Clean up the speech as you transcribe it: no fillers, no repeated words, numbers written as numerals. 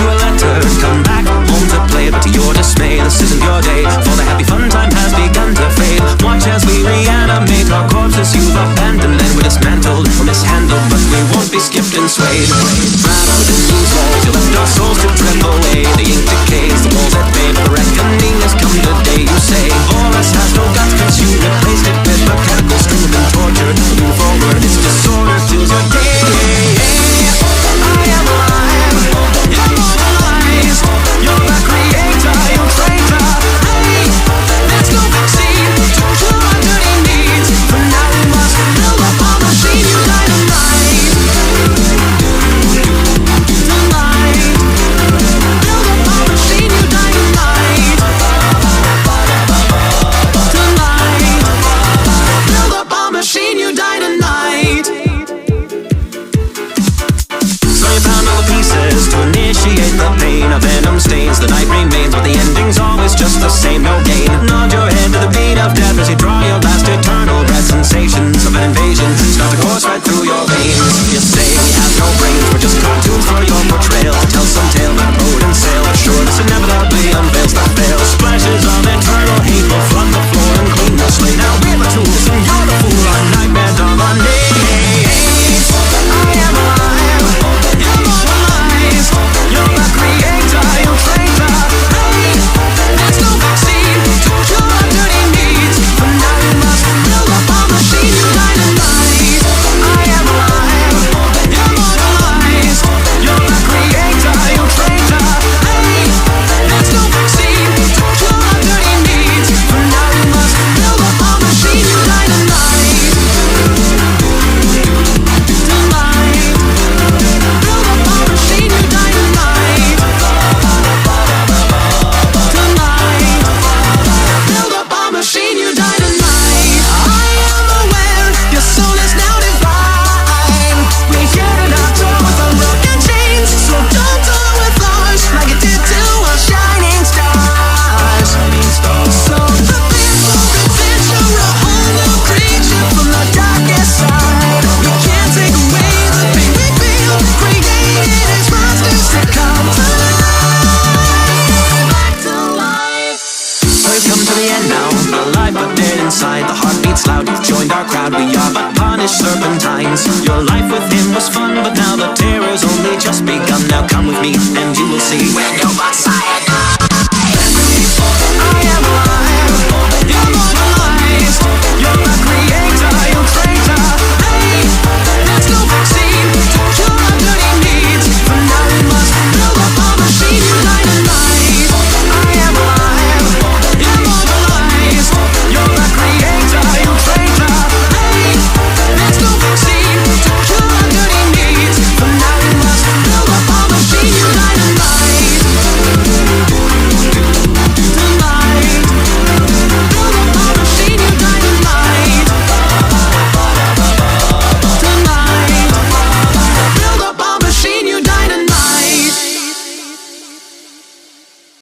you a letter, come back home to play. But to your dismay, this isn't your day, for the happy fun time has begun to fade. Watch as we reanimate our corpses you've abandoned, and we're dismantled or mishandled, but we won't be skipped and swayed. Trapped in these walls, you left our souls to drip away. The ink decays, the walls at bay, but the reckoning has come today. You say Horus has no guts, cause you replaced it with mechanical strength and torture. Moving forward, it's disorder till your day. I am alive, immortalized. You're the creator, you're traitor. Hey, let's go see, don't you our dirty needs. For now we must build up our machine, you dynamite. Tonight, build up our machine, you dynamite. Tonight, build up our machine, you dynamite. So you found all the pieces to initiate the pain. A venom stains, the night remains, but the ending's always just the same, no gain. Nod your head to the beat of death as you draw your last eternal breath. Sensations of an invasion start to course right through your veins. You say we have no brains, we're just cartoons for your portrayal. Tell some tale about road and sail, but sure this inevitably unveils the veil. Splashes of eternal hate will flood the floor and clean the slate. Now we're the tools and you're the fool, our nightmare dog on days. I am alive, immortalized. You're the creator, you're traitor. Hey, let's go see, don't you our dirty needs. For now we must build up our machine, you dynamite. I am alive, immortalized. You're the creator, you're traitor. Hey, let's go see, don't you our dirty needs. For now we must build up our machine, you dynamite. Tonight, build up our machine, you dynamite. Tonight, build up our machine, you dynamite. I am aware your soul is now divine. We're here in our door with our broken chains, so don't do it with ours like it did to our shining stars. So prepare for adventure, a whole new creature from the darkest side. We can't take away the pain we feel, created as monsters that come to life. Back to life. So we've come to the end now, alive but dead inside. The heart beats loud, you've joined our crowd. We are but punished serpentines. Your life with him was fun, but now the terror's only just begun. Now come with me and you will see.